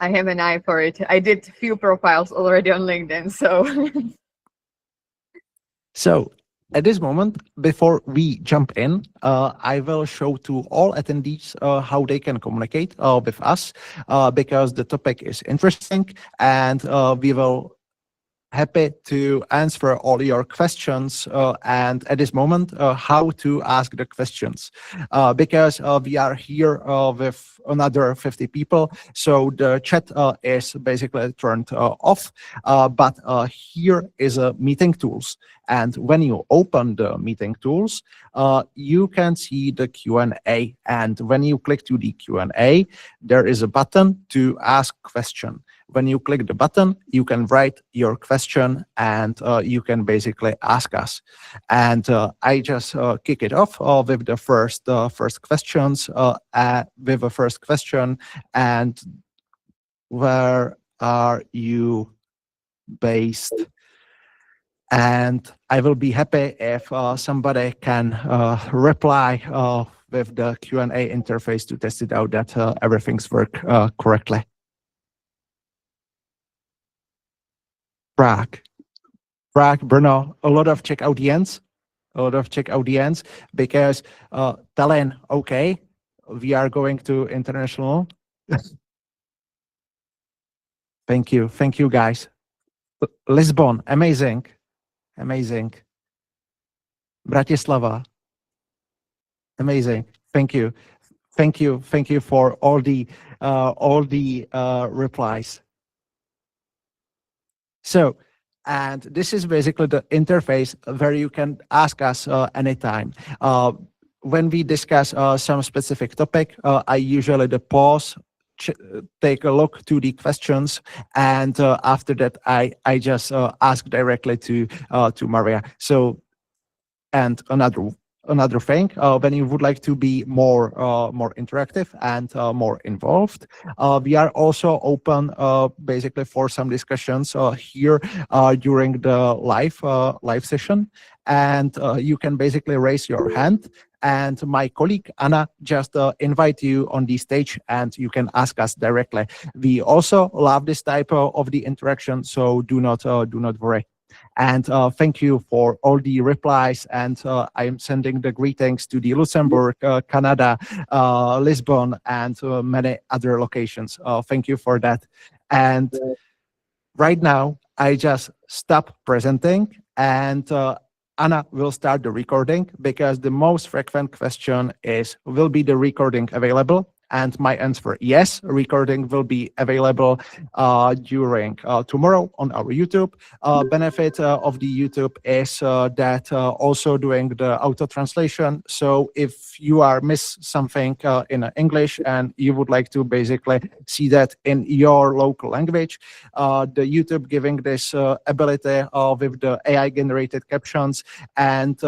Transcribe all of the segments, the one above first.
I have an eye for it. I did few profiles already on LinkedIn, so So at this moment, before we jump in, I will show to all attendees how they can communicate with us because the topic is interesting and we will happy to answer all your questions and at this moment how to ask the questions because we are here with another 50 people, so the chat is basically turned off, but here is a meeting tools, and when you open the meeting tools you can see the Q&A, and when you click to the Q&A there is a button to ask question. When you click the button, you can write your question and you can basically ask us. And I just kick it off with the first questions. With the first question, and where are you based? And I will be happy if somebody can reply with the Q&A interface to test it out that everything's work correctly. Prague, Brno, a lot of Czech audience, because Tallinn, okay, we are going to international. Thank you guys. Lisbon, amazing. Bratislava, amazing. Thank you for all the replies. So, and this is basically the interface where you can ask us anytime. When we discuss some specific topic, I usually pause, take a look to the questions, and after that, I just ask directly to Maria. So, and another thing, when you would like to be more interactive and more involved, we are also open basically for some discussions here during the live session, and you can basically raise your hand, and my colleague Anna just invite you on the stage and you can ask us directly. We also love this type of the interaction, so do not worry. And thank you for all the replies. And I am sending the greetings to the Luxembourg, Canada, Lisbon, and many other locations. Thank you for that. And right now, I just stop presenting, and Anna will start the recording because the most frequent question is, will be the recording available? And my answer, yes, recording will be available during tomorrow on our YouTube. Benefit of the YouTube is that also doing the auto translation. So if you are miss something in English and you would like to basically see that in your local language, the YouTube giving this ability with the AI generated captions, and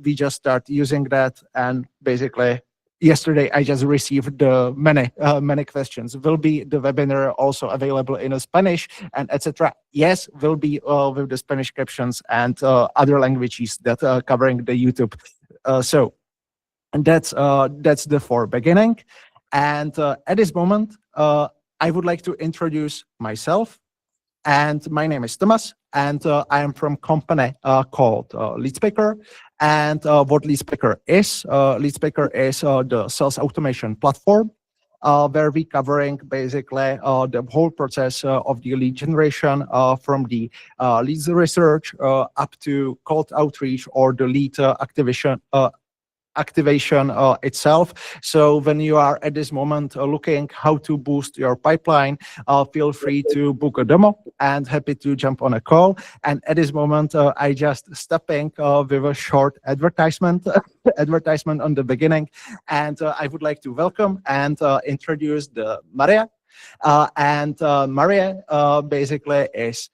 we just start using that, and basically yesterday, I just received many questions. Will be the webinar also available in Spanish and etc.? Yes, will be with the Spanish captions and other languages that are covering the YouTube. So that's the for beginning. And at this moment, I would like to introduce myself. And my name is Thomas, and I am from company called LeadSpeaker. And what LeadSpeaker is the sales automation platform, where we covering basically the whole process of the lead generation from the leads research up to cold outreach or the lead activation itself. So when you are at this moment looking how to boost your pipeline, feel free to book a demo, and happy to jump on a call. And at this moment, I just stepping with a short advertisement on the beginning, and I would like to welcome and introduce the Maria. Maria basically is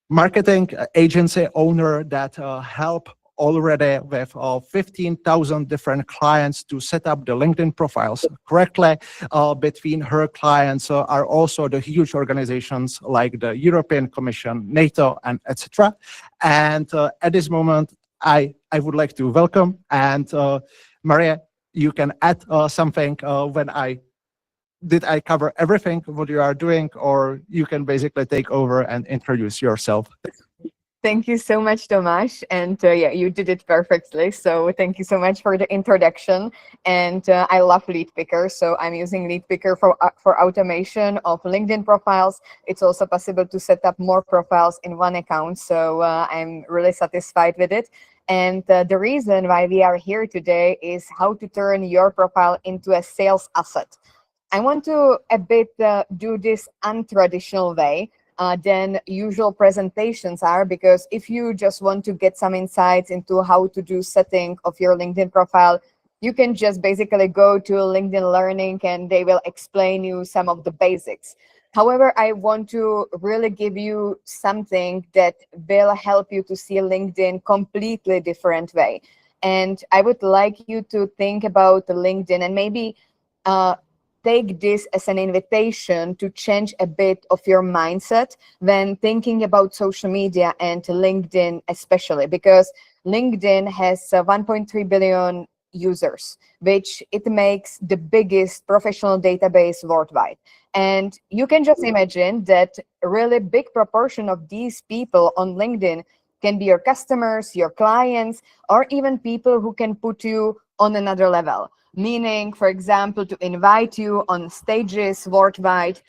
marketing agency owner that help already with 15,000 different clients to set up the LinkedIn profiles correctly. Between her clients are also the huge organizations like the European Commission, NATO, and etc. And at this moment, I would like to welcome, and Maria, you can add something when I did I cover everything what you are doing, or you can basically take over and introduce yourself? Thank you so much, Tomasz. And yeah, you did it perfectly. So thank you so much for the introduction. And I love Lead Picker. So I'm using Lead Picker for automation of LinkedIn profiles. It's also possible to set up more profiles in one account. So I'm really satisfied with it. And the reason why we are here today is how to turn your profile into a sales asset. I want to a bit do this untraditional way than usual presentations are, because if you just want to get some insights into how to do setting of your LinkedIn profile, you can just basically go to LinkedIn Learning and they will explain you some of the basics. However, I want to really give you something that will help you to see LinkedIn completely different way. And I would like you to think about LinkedIn and maybe take this as an invitation to change a bit of your mindset when thinking about social media and LinkedIn especially, because LinkedIn has 1.3 billion users, which it makes the biggest professional database worldwide. And you can just imagine that a really big proportion of these people on LinkedIn can be your customers, your clients, or even people who can put you on another level. Meaning, for example, to invite you on stages worldwide,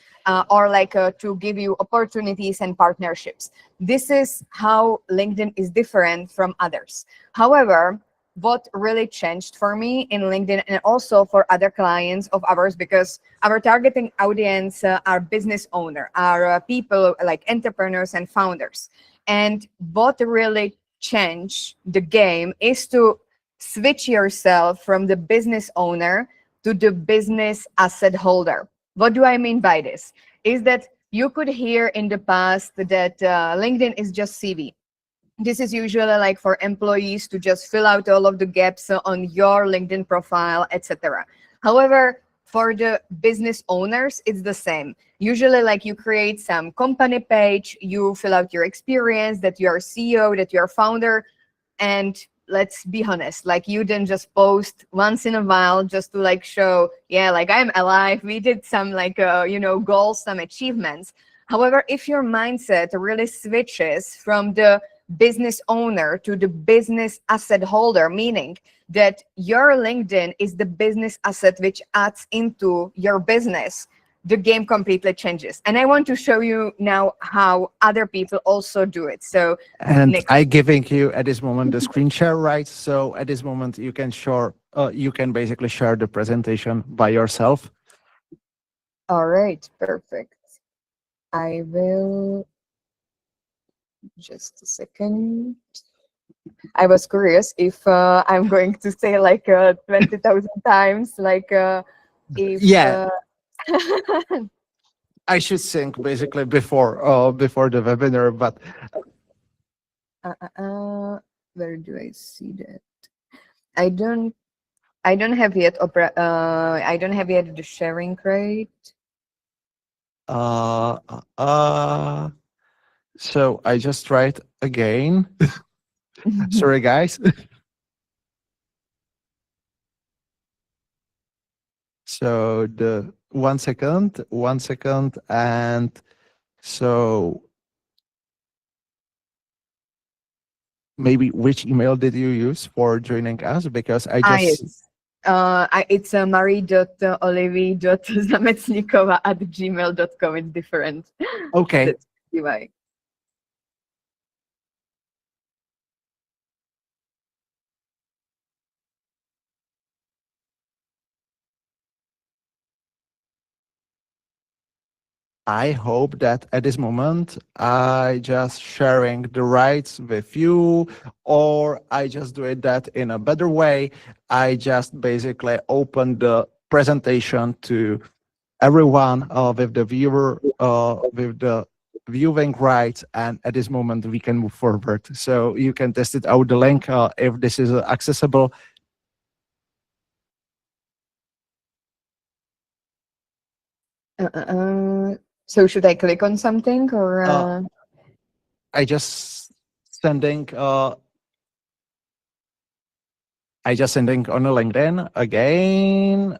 or like to give you opportunities and partnerships. This is how LinkedIn is different from others. However, what really changed for me in LinkedIn and also for other clients of ours, because our targeting audience are business owner, are people like entrepreneurs and founders. And what really changed the game is to switch yourself from the business owner to the business asset holder. What do I mean by this? Is that you could hear in the past that LinkedIn is just CV. This is usually like for employees to just fill out all of the gaps on your LinkedIn profile, etc. However, for the business owners, it's the same. Usually, like you create some company page, you fill out your experience, that you're CEO, that you're founder, and let's be honest, like you didn't just post once in a while just to like show, yeah, like I'm alive, we did some like goals, some achievements. However, if your mindset really switches from the business owner to the business asset holder, meaning that your LinkedIn is the business asset which adds into your business, the game completely changes. And I want to show you now how other people also do it. So And next. I giving you at this moment the screen share, right? So at this moment you can basically share the presentation by yourself. All right, perfect. I will just a second. I was curious if I'm going to say like 20,000 times, like if Yeah, I should think basically before the webinar, but where do I see that? I don't have yet I don't have yet the sharing rate. uh, uh, so I just tried again. Sorry, guys. So the 1 second, and so maybe which email did you use for joining us? Because I just Yes. It's marie.olivi.zamecnikova@gmail.com. It's different. okay. That's why. I hope that at this moment I just sharing the rights with you, or I just do it that in a better way. I just basically open the presentation to everyone with the viewer with the viewing rights, and at this moment we can move forward. So you can test it out the link if this is accessible. So should I click on something or? I just sending I just sending on a LinkedIn again.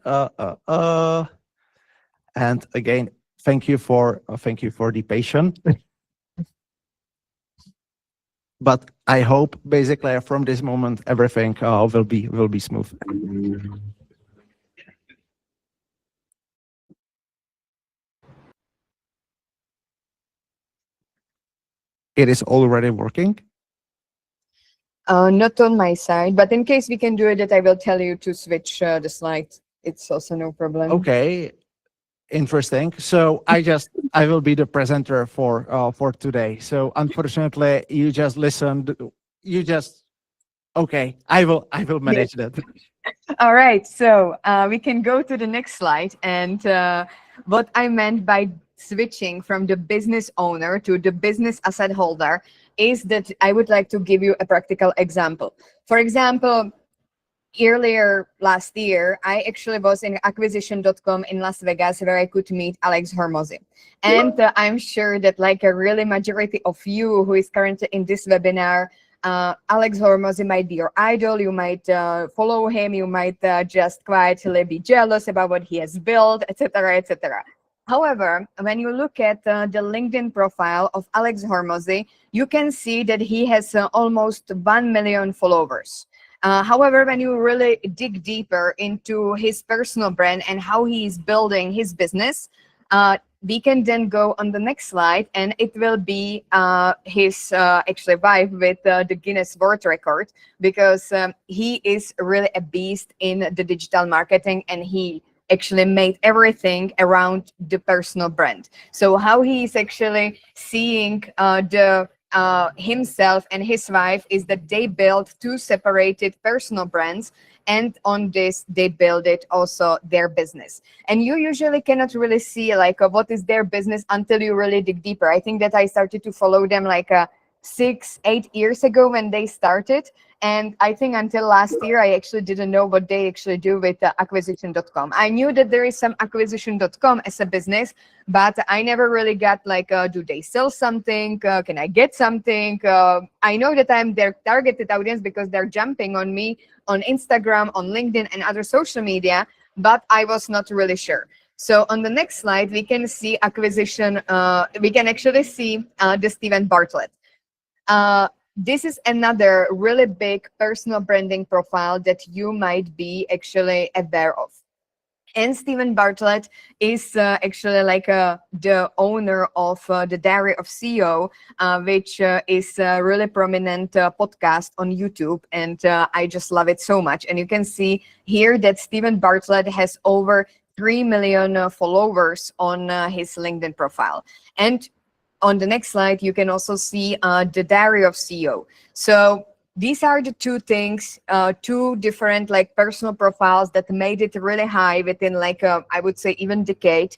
And again, thank you for the patience. But I hope basically from this moment everything will be smooth. It is already working. Not on my side, but in case we can do it, that I will tell you to switch the slides. It's also no problem. Okay, interesting. So I will be the presenter for today. So unfortunately, you just listened. You just okay. I will manage that. All right, so we can go to the next slide. And what I meant by switching from the business owner to the business asset holder is that I would like to give you a practical example. For example, earlier last year, I actually was in acquisition.com in Las Vegas where I could meet Alex Hormozy. And I'm sure that like a really majority of you who is currently in this webinar, Alex Hormozy might be your idol. You might follow him. You might just quietly be jealous about what he has built, etc., etc. However, when you look at the LinkedIn profile of Alex Hormozy, you can see that he has almost 1 million followers. However, when you really dig deeper into his personal brand and how he is building his business, we can then go on the next slide, and it will be his actually wife with the Guinness World Record, because he is really a beast in the digital marketing, and he actually made everything around the personal brand. So how he is actually seeing the himself and his wife is that they built two separated personal brands, and on this they build it also their business. And you usually cannot really see like what is their business until you really dig deeper. I think that I started to follow them like 6-8 years ago when they started, and I think until last year I actually didn't know what they actually do with acquisition.com. I knew that there is some acquisition.com as a business, but I never really got like do they sell something, can I get something. I know that I'm their targeted audience because they're jumping on me on Instagram, on LinkedIn, and other social media, but I was not really sure. So on the next slide, we can see acquisition. We can actually see the Steven Bartlett. This is another really big personal branding profile that you might be actually aware of. And Steven Bartlett is actually like the owner of the Diary of CEO, which is a really prominent podcast on YouTube. And I just love it so much. And you can see here that Steven Bartlett has over 3 million followers on his LinkedIn profile. And on the next slide, you can also see the Diary of CEO. So these are the two things, two different like personal profiles that made it really high within like I would say even decade.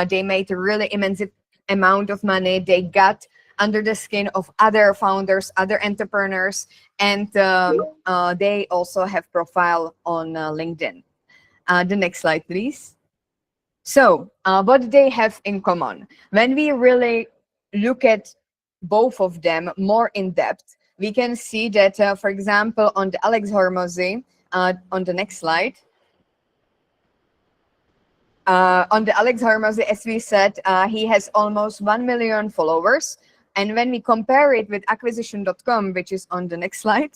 They made a really immense amount of money. They got under the skin of other founders, other entrepreneurs, and they also have profile on LinkedIn. The next slide, please. So what do they have in common? When we really look at both of them more in depth, we can see that, for example, on the Alex Hormozy, on the next slide, on the Alex Hormozy, as we said, he has almost 1 million followers. And when we compare it with acquisition.com, which is on the next slide,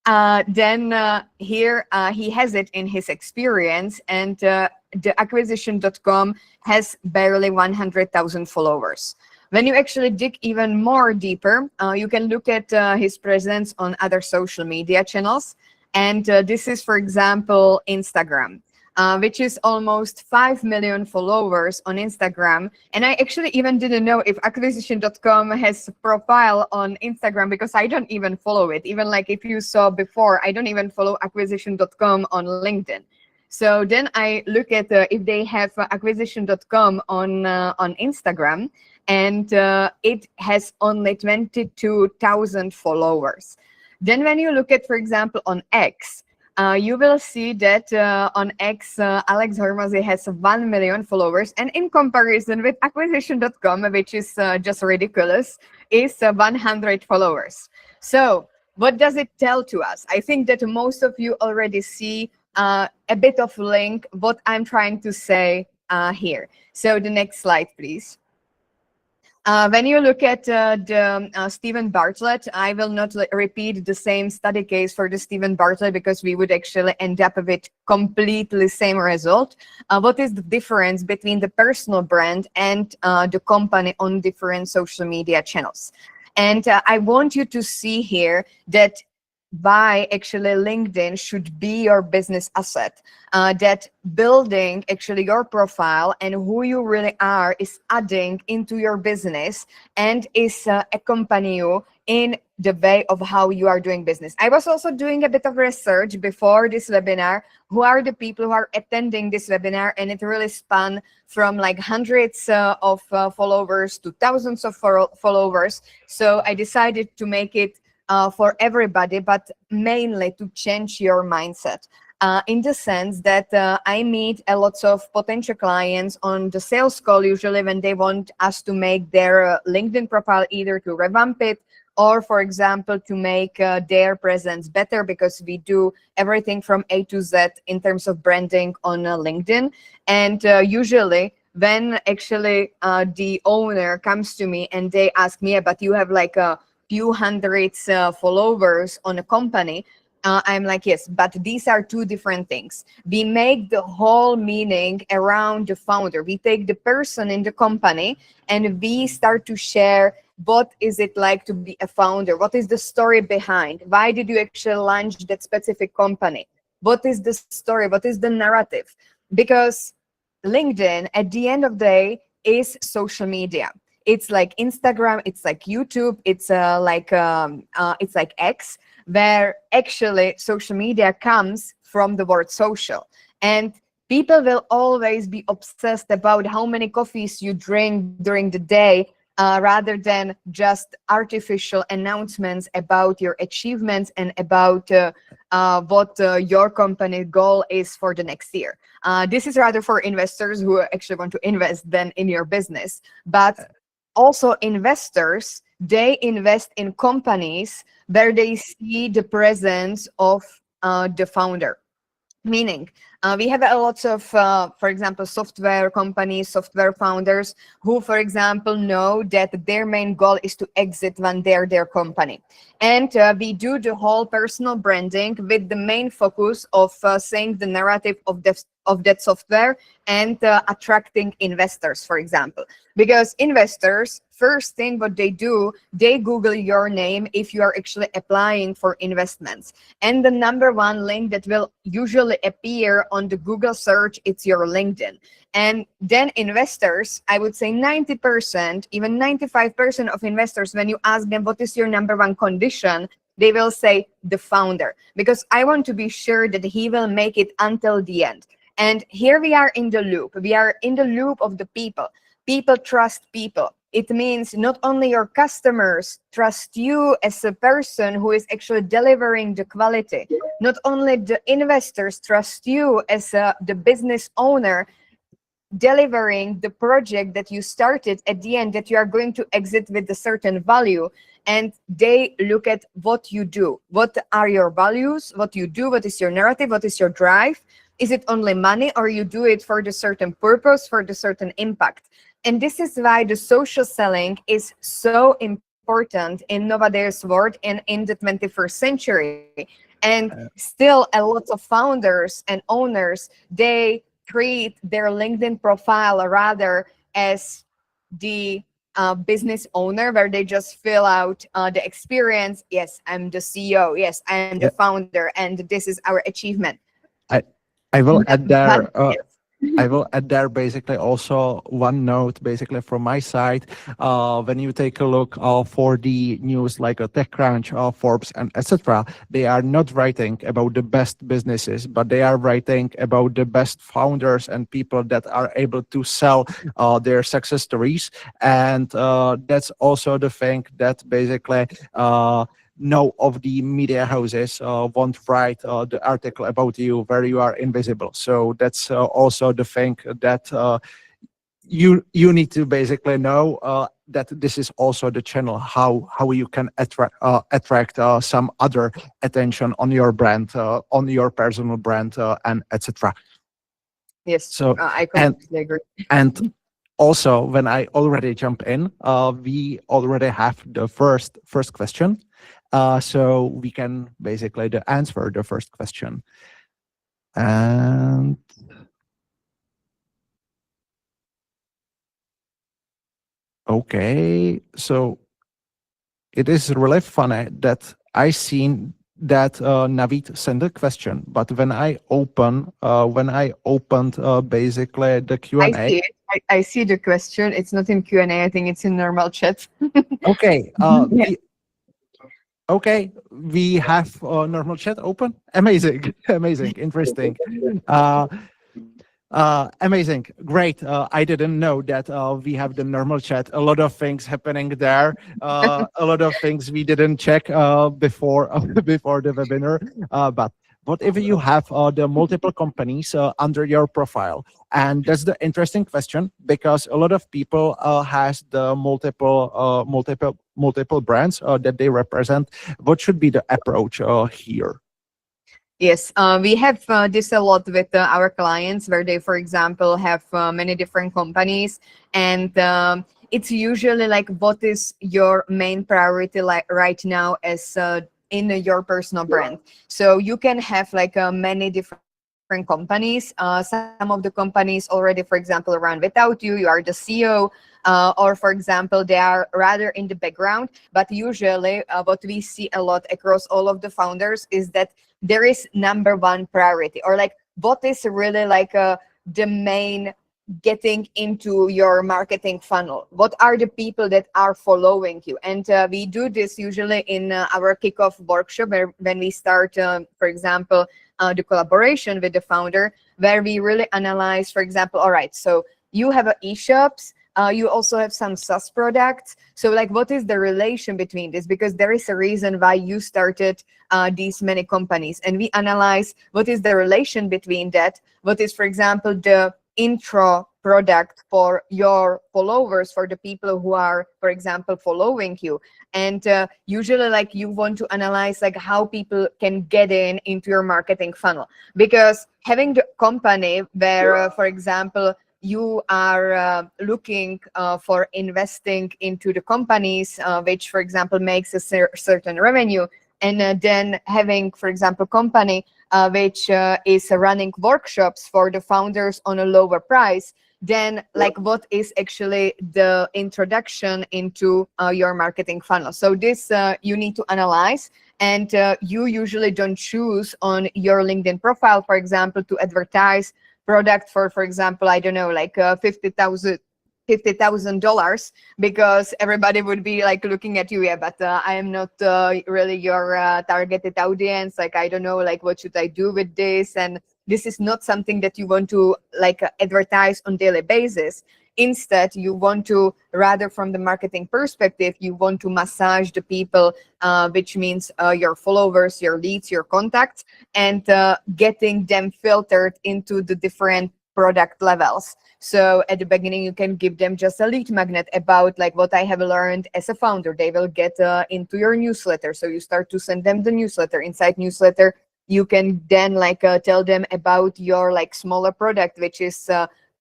then here he has it in his experience, and the acquisition.com has barely 100,000 followers. When you actually dig even more deeper, you can look at his presence on other social media channels. And this is, for example, Instagram, which is almost 5 million followers on Instagram. And I actually even didn't know if acquisition.com has a profile on Instagram, because I don't even follow it. Even like if you saw before, I don't even follow acquisition.com on LinkedIn. So then I look at if they have acquisition.com on Instagram, and it has only 22,000 followers. Then when you look at, for example, on X, you will see that on X, Alex Hormozy has 1 million followers, and in comparison with acquisition.com, which is just ridiculous, is 100 followers. So what does it tell to us? I think that most of you already see a bit of link what I'm trying to say here. So the next slide, please. When you look at the Stephen Bartlett, I will not repeat the same study case for the Stephen Bartlett because we would actually end up with completely same result. What is the difference between the personal brand and the company on different social media channels? And I want you to see here that why actually LinkedIn should be your business asset, that building actually your profile and who you really are is adding into your business and is accompanying you in the way of how you are doing business. I was also doing a bit of research before this webinar, who are the people who are attending this webinar, and it really spanned from like hundreds of followers to thousands of followers. So I decided to make it for everybody, but mainly to change your mindset. In the sense that I meet a lot of potential clients on the sales call usually when they want us to make their LinkedIn profile, either to revamp it or, for example, to make their presence better, because we do everything from A to Z in terms of branding on LinkedIn. And usually when actually the owner comes to me and they ask me, but you have like a few hundreds followers on a company, I'm like, yes, but these are two different things. We make the whole meaning around the founder. We take the person in the company and we start to share what is it like to be a founder? What is the story behind? Why did you actually launch that specific company? What is the story? What is the narrative? Because LinkedIn, at the end of the day, is social media. It's like Instagram, it's like YouTube, it's like X, where actually social media comes from the word social. And people will always be obsessed about how many coffees you drink during the day, rather than just artificial announcements about your achievements and about what your company goal is for the next year. This is rather for investors who actually want to invest then in your business. But also investors, they invest in companies where they see the presence of the founder. Meaning, we have a lot of, for example, software companies, software founders who, for example, know that their main goal is to exit when they're their company. And we do the whole personal branding with the main focus of saying the narrative of that software and attracting investors, for example. Because investors, first thing what they do, they Google your name if you are actually applying for investments. And the number one link that will usually appear on the Google search, it's your LinkedIn. And then investors, I would say 90%, even 95% of investors, when you ask them what is your number one condition, they will say the founder, because I want to be sure that he will make it until the end. And here we are in the loop. We are in the loop of the people. People trust people. It means not only your customers trust you as a person who is actually delivering the quality, not only the investors trust you as the business owner delivering the project that you started at the end, that you are going to exit with a certain value, and they look at what you do. What are your values? What you do? What is your narrative? What is your drive? Is it only money, or you do it for the certain purpose, for the certain impact? And this is why the social selling is so important in nowadays world and in the 21st century. And still a lot of founders and owners, they treat their LinkedIn profile rather as the business owner, where they just fill out the experience. Yes, I'm the CEO. Yes, I'm the founder, and this is our achievement. I will add there. But, yes. I will add there basically also one note basically from my side. When you take a look for the news like TechCrunch, Forbes, and etc., they are not writing about the best businesses, but they are writing about the best founders and people that are able to sell their success stories. And that's also the thing that basically no of the media houses won't write the article about you where you are invisible. So that's also the thing that you need to basically know that this is also the channel how you can attract some other attention on your brand, on your personal brand, and etc. Yes, So, I and completely agree. and also when I already jump in, we already have the first question, so we can basically answer the first question. And okay, so it is really funny that I seen that Navid sent a question, but when I opened basically the I Q&A. see it. I see the question. It's not in Q&A. I think it's in normal chat. Okay, Yeah. okay, we have normal chat open. Amazing, amazing, interesting. Uh, Amazing, great. I didn't know that we have the normal chat. A lot of things happening there. A lot of things we didn't check before before the webinar. But what if you have the multiple companies under your profile? And that's the interesting question, because a lot of people has the multiple brands that they represent. What should be the approach here? Yes, we have this a lot with our clients where they, for example, have many different companies, and it's usually like, what is your main priority like right now as in your personal brand? So you can have like many different companies. Some of the companies already, for example, run without you. You are the CEO, or for example, they are rather in the background. But usually, what we see a lot across all of the founders is that there is number one priority, or like what is really like the main getting into your marketing funnel. What are the people that are following you? And we do this usually in our kickoff workshop, where when we start, for example, the collaboration with the founder, where we really analyze, for example, all right, so you have e-shops, you also have some SaaS products. So like, what is the relation between this? Because there is a reason why you started these many companies. And we analyze what is the relation between that. What is, for example, the intro product for your followers, for the people who are, for example, following you. And usually like you want to analyze like how people can get into your marketing funnel, because having the company where, for example, you are looking for investing into the companies, which, for example, makes a certain revenue, and then having, for example, company which is running workshops for the founders on a lower price, then like what is actually the introduction into your marketing funnel. So this you need to analyze, and you usually don't choose on your LinkedIn profile, for example, to advertise product for example, I don't know, like $50,000, because everybody would be like looking at you. Yeah, but I am not really your targeted audience. Like, I don't know, like, what should I do with this? And this is not something that you want to like advertise on daily basis. Instead, you want to, rather from the marketing perspective, you want to massage the people, which means your followers, your leads, your contacts, and getting them filtered into the different product levels. So at the beginning, you can give them just a lead magnet about like what I have learned as a founder. They will get into your newsletter. So you start to send them the newsletter. Inside newsletter, you can then like tell them about your like smaller product, which is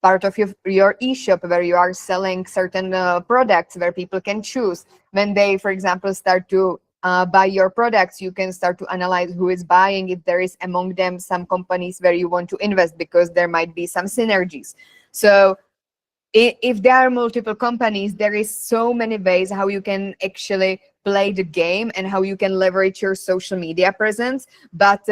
part of your e-shop, where you are selling certain products where people can choose. When they, for example, start to buy your products, you can start to analyze who is buying, if there is among them some companies where you want to invest, because there might be some synergies. So if there are multiple companies, there is so many ways how you can actually play the game and how you can leverage your social media presence. But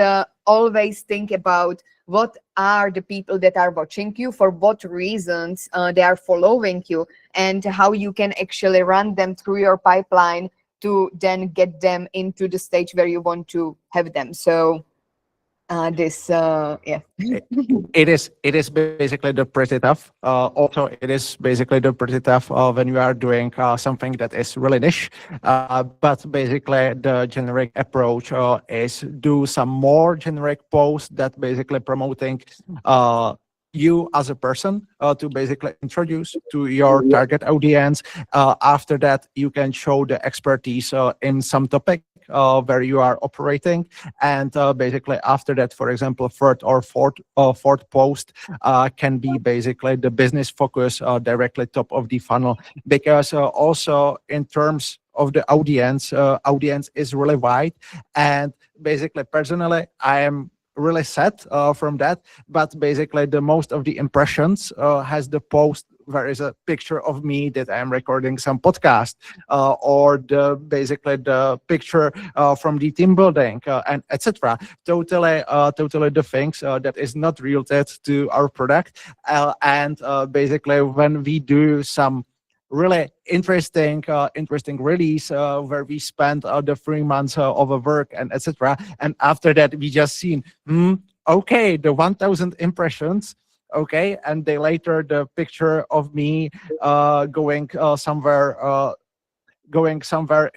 always think about what are the people that are watching you, for what reasons they are following you, and how you can actually run them through your pipeline to then get them into the stage where you want to have them. So yeah. It is basically the pretty tough. Also, it is basically the pretty tough when you are doing something that is really niche. But basically, the generic approach is do some more generic posts that basically promoting you as a person to basically introduce to your target audience. After that, you can show the expertise in some topic. where you are operating. And basically after that, for example, third or fourth post can be basically the business focus directly top of the funnel. Because also in terms of the audience is really wide. And basically personally, I am really sad from that, but basically the most of the impressions has the post where is a picture of me that I am recording some podcast, or the basically the picture from the team building, and etc. Totally the things that is not related to our product. And basically when we do some really interesting release where we spend the 3 months of a work and etc. And after that, we just seen, okay, the 1,000 impressions. Okay, and they later the picture of me going somewhere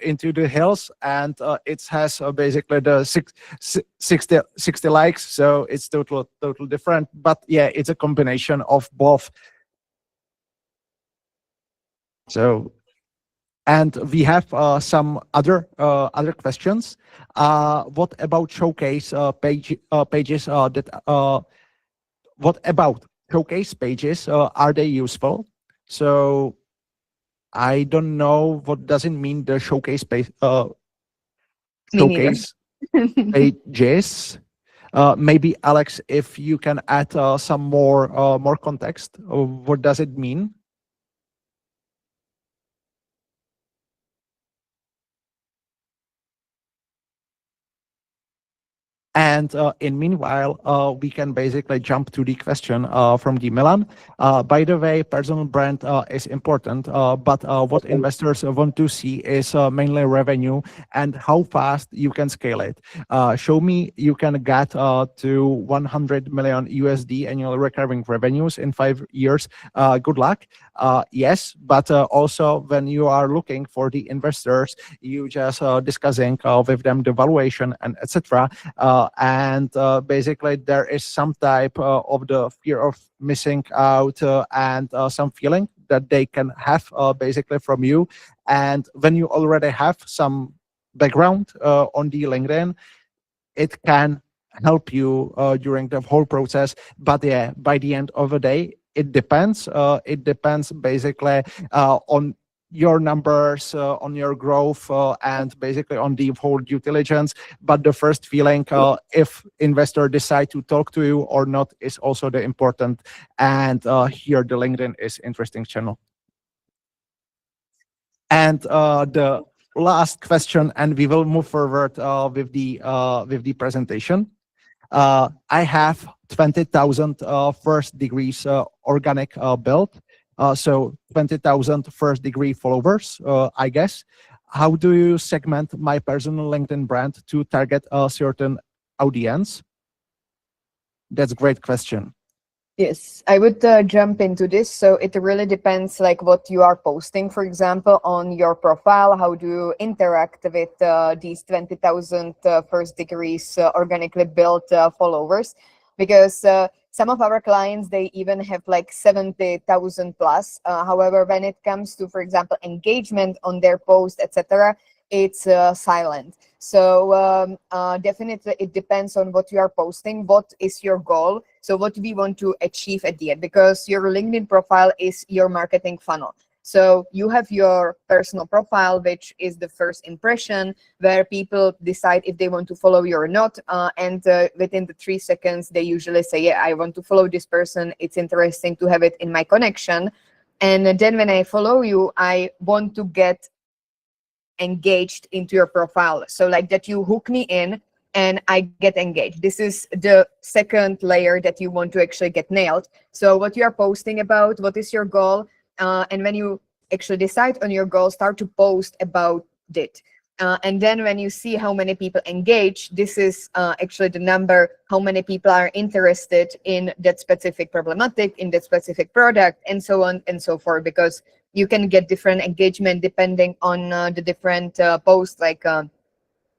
into the hills, and it has basically the 60 likes. So it's total different. But yeah, it's a combination of both. So, and we have some other questions. What about showcase pages what about showcase pages? Are they useful? So I don't know what does it mean, the showcase page, Me neither. showcase pages. Maybe Alex, if you can add some more context, what does it mean? And in meanwhile, we can basically jump to the question from the Milan. By the way, personal brand is important, but what investors want to see is mainly revenue and how fast you can scale it. Show me you can get to 100 million USD annual recurring revenues in 5 years. Good luck. Yes, but also when you are looking for the investors, you just discussing with them the valuation and etc. And basically there is some type of the fear of missing out and some feeling that they can have basically from you. And when you already have some background on the LinkedIn, it can help you during the whole process. But yeah, by the end of the day, it depends. It depends basically on your numbers, on your growth, and basically on the whole due diligence. But the first feeling, if investor decide to talk to you or not, is also the important. And here the LinkedIn is interesting channel. And the last question, and we will move forward with the presentation. I have 20,000 first degrees organic build. So 20,000 first degree followers, I guess. How do you segment my personal LinkedIn brand to target a certain audience? That's a great question. Yes, I would jump into this. So it really depends like what you are posting, for example, on your profile. How do you interact with these 20,000 first degrees organically built followers? Because some of our clients, they even have like 70,000 plus. However, when it comes to, for example, engagement on their post, etc., it's silent. So definitely it depends on what you are posting. What is your goal? So what we want to achieve at the end, because your LinkedIn profile is your marketing funnel. So you have your personal profile, which is the first impression where people decide if they want to follow you or not. And within the 3 seconds, they usually say, yeah, I want to follow this person. It's interesting to have it in my connection. And then when I follow you, I want to get engaged into your profile. So like that you hook me in and I get engaged. This is the second layer that you want to actually get nailed. So what you are posting about, what is your goal? And when you actually decide on your goal, start to post about it. And then when you see how many people engage, this is actually the number, how many people are interested in that specific problematic, in that specific product, and so on and so forth, because you can get different engagement depending on the different posts, like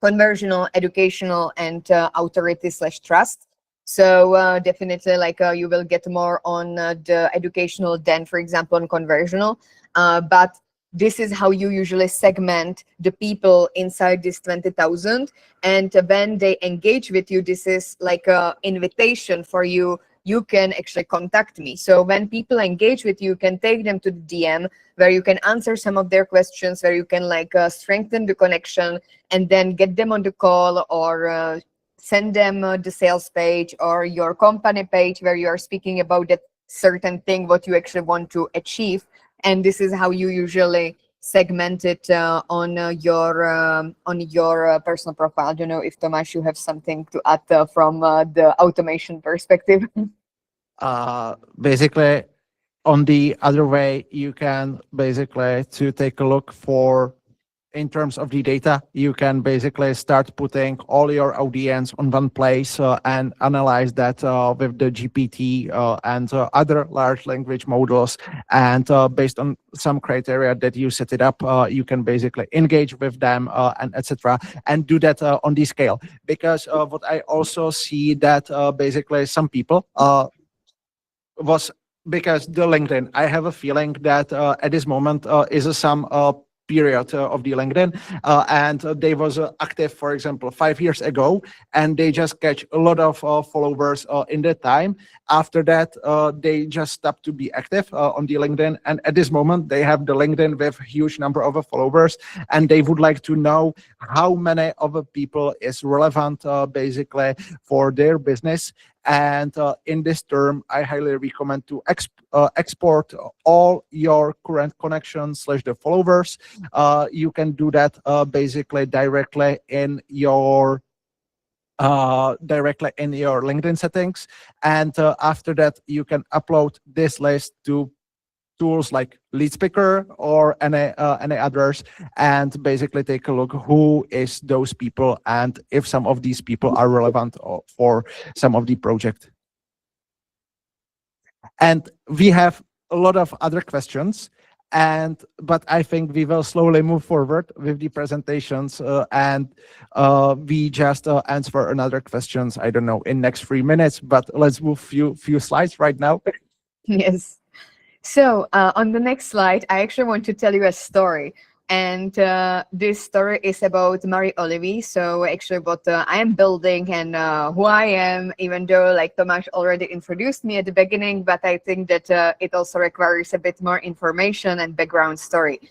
conversional, educational, and authority/trust. So definitely like you will get more on the educational than, for example, on conversional. But this is how you usually segment the people inside this 20,000. And when they engage with you, this is like a invitation for you. You can actually contact me. So when people engage with you, you can take them to the DM where you can answer some of their questions, where you can like strengthen the connection and then get them on the call, or send them the sales page or your company page where you are speaking about that certain thing, what you actually want to achieve. And this is how you usually segment it on your personal profile. I don't know if Tomáš, you have something to add from the automation perspective. Basically, on the other way, you can basically to take a look for, in terms of the data, you can basically start putting all your audience on one place and analyze that with the GPT and other large language models. And based on some criteria that you set it up, you can basically engage with them and etc. And do that on the scale. Because what I also see that basically some people was because the LinkedIn, I have a feeling that at this moment is some period of the LinkedIn, and they was active, for example, 5 years ago, and they just catch a lot of followers in that time. After that, they just stopped to be active on the LinkedIn, and at this moment, they have the LinkedIn with huge number of followers, and they would like to know how many of the people is relevant basically for their business. And in this term, I highly recommend to export all your current connections / the followers. You can do that basically directly in your LinkedIn settings. And after that, you can upload this list to tools like LeadSpeaker or any others, and basically take a look who is those people and if some of these people are relevant for some of the project. And we have a lot of other questions, but I think we will slowly move forward with the presentations and we just answer another questions, I don't know, in next 3 minutes, but let's move few slides right now. Yes. So on the next slide, I actually want to tell you a story. And this story is about Marie Olivier. So actually what I am building and who I am, even though like Tomáš already introduced me at the beginning, but I think that it also requires a bit more information and background story.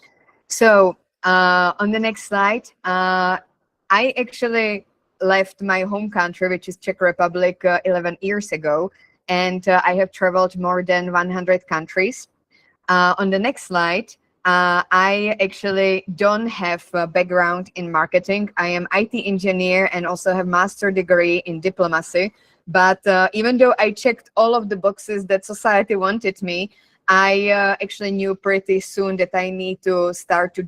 So on the next slide, I actually left my home country, which is Czech Republic, 11 years ago. And I have traveled more than 100 countries. On the next slide, I actually don't have a background in marketing. I am IT engineer and also have master degree in diplomacy. But even though I checked all of the boxes that society wanted me, I actually knew pretty soon that I need to start to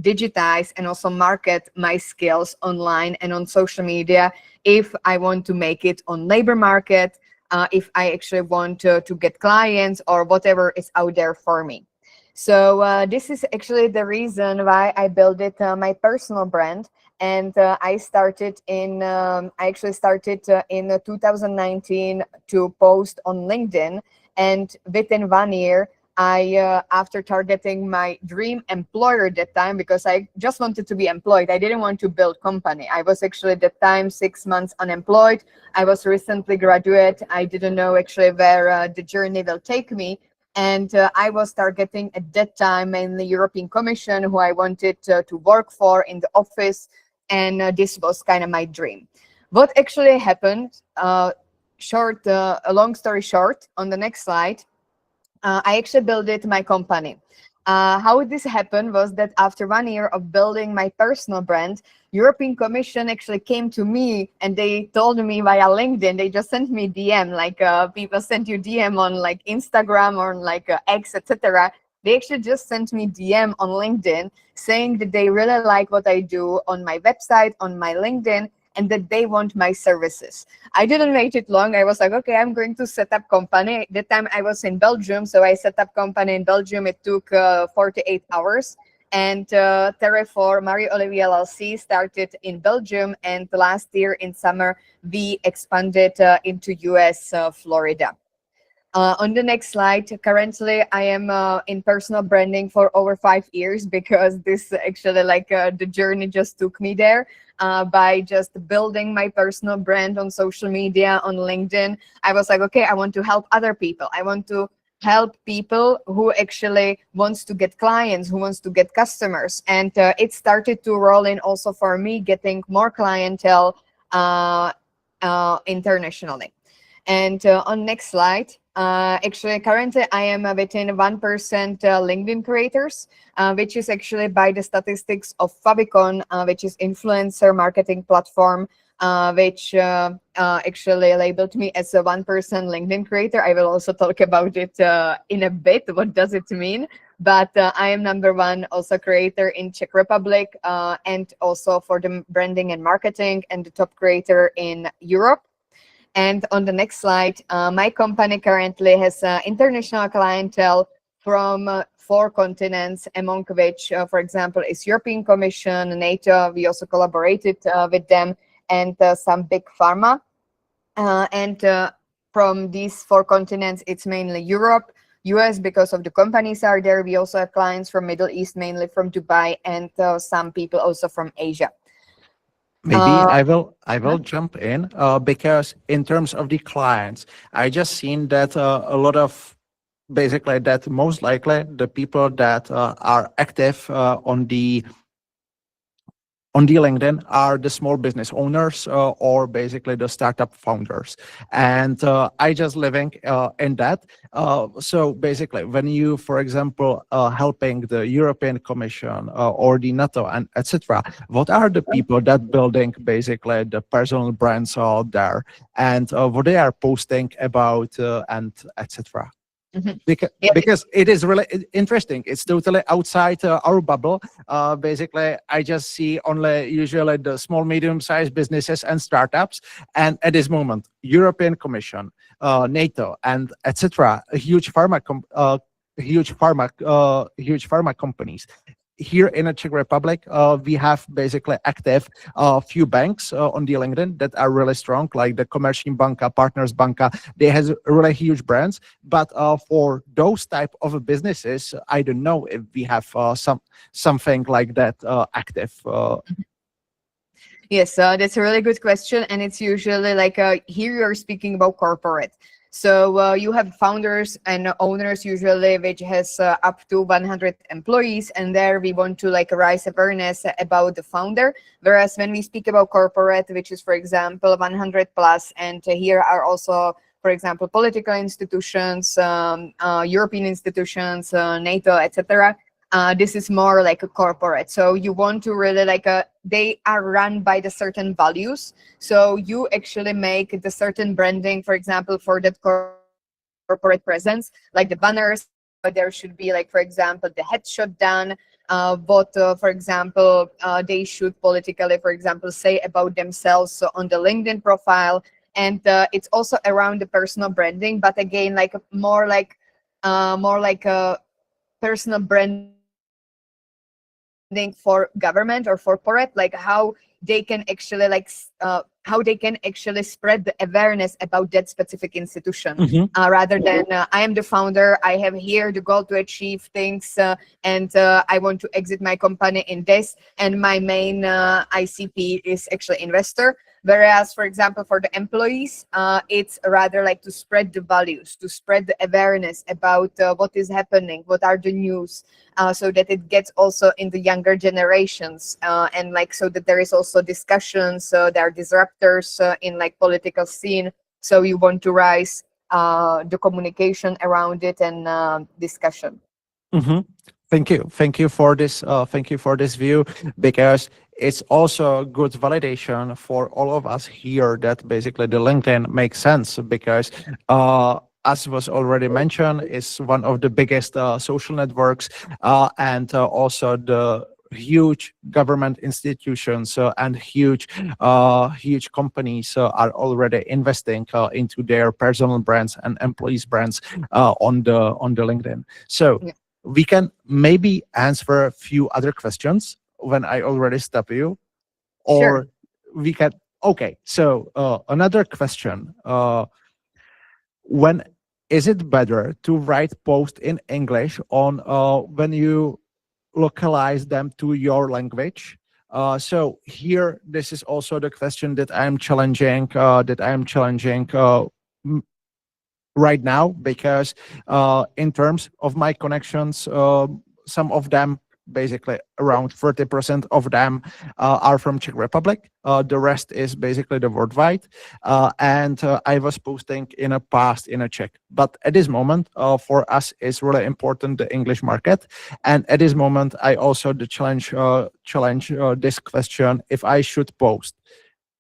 digitize and also market my skills online and on social media if I want to make it on labor market, if I actually want to get clients or whatever is out there for me. So this is actually the reason why I built it my personal brand. And I started in in 2019 to post on LinkedIn. And within 1 year, I, after targeting my dream employer at that time, because I just wanted to be employed, I didn't want to build company. I was actually at that time 6 months unemployed. I was recently graduate. I didn't know actually where the journey will take me. And I was targeting at that time mainly European Commission, who I wanted to work for in the office. And this was kind of my dream. What actually happened, a long story short, on the next slide, I actually built it my company. How this happened was that after 1 year of building my personal brand, European Commission actually came to me and they told me via LinkedIn, they just sent me DM, like people sent you DM on like Instagram or like X, etc. They actually just sent me DM on LinkedIn saying that they really like what I do on my website, on my LinkedIn, and that they want my services. I didn't wait it long. I was like, okay, I'm going to set up company. At that time I was in Belgium, so I set up company in Belgium. It took 48 hours. And Terre4 Marie Olivier LLC started in Belgium, and last year in summer we expanded into US, Florida. On the next slide, currently I am in personal branding for over 5 years, because this actually the journey just took me there, by just building my personal brand on social media, on LinkedIn. I was like, okay, I want to help other people. I want to help people who actually wants to get clients, who wants to get customers. And it started to roll in also for me, getting more clientele internationally. And on next slide, actually, currently I am within 1% LinkedIn creators, which is actually by the statistics of Favicon, which is influencer marketing platform, which actually labeled me as a 1% LinkedIn creator. I will also talk about it in a bit. What does it mean? But I am #1 also creator in Czech Republic, and also for the branding and marketing, and the top creator in Europe. And on the next slide, my company currently has international clientele from 4 continents, among which, for example, is European Commission, NATO. We also collaborated with them, and some big pharma. And from these 4 continents, it's mainly Europe, US, because of the companies are there. We also have clients from Middle East, mainly from Dubai, and some people also from Asia. Maybe Uh, I will jump in because in terms of the clients, I just seen that a lot of basically that most likely the people that are active on the LinkedIn are the small business owners or basically the startup founders. And I just living in that. So basically, when you, for example, helping the European Commission or the NATO and etc., what are the people that building basically the personal brands out there and what they are posting about and etc. Because, yeah, because it is really interesting. It's totally outside our bubble. Basically, I just see only usually the small, medium-sized businesses and startups. And at this moment, European Commission, NATO, and etc., huge pharma companies. Here in the Czech Republic, we have basically active few banks on the LinkedIn that are really strong, like the Komerční banka, Partners Banka. They has really huge brands. But for those type of businesses, I don't know if we have something like that active. Yes, that's a really good question, and it's usually here you're speaking about corporate. So you have founders and owners usually, which has up to 100 employees, and there we want to raise awareness about the founder. Whereas when we speak about corporate, which is for example 100 plus, and here are also, for example, political institutions, European institutions, NATO, etc. This is more like a corporate. So you want to really they are run by the certain values. So you actually make the certain branding, for example, for that corporate presence, like the banners. There should be for example, the headshot done. What, for example, they should politically, for example, say about themselves on the LinkedIn profile. And it's also around the personal branding, but again, more like a personal branding for government or for corporate, how they can actually how they can actually spread the awareness about that specific institution, rather than I am the founder, I have here the goal to achieve things, and I want to exit my company in this, and my main ICP is actually investor. Whereas, for example, for the employees, it's rather to spread the values, to spread the awareness about what is happening, what are the news, so that it gets also in the younger generations, and so that there is also discussions, there are disruptors in political scene. So you want to rise the communication around it and discussion. Thank you. Thank you for this. Thank you for this view, because it's also good validation for all of us here that basically the LinkedIn makes sense, because as was already mentioned, it's one of the biggest social networks, and also the huge government institutions and huge companies are already investing into their personal brands and employees brands on the LinkedIn. So Yeah. we can maybe answer a few other questions when I already stop you, or Sure. we can. Okay, so another question: when is it better to write post in English on when you localize them to your language? So here, this is also the question that I'm challenging. Right now, because in terms of my connections, some of them, basically around 30% of them, are from Czech Republic. The rest is basically the worldwide. And I was posting in a past in a Czech, but at this moment, for us, it's really important the English market. And at this moment, I also the challenge this question: if I should post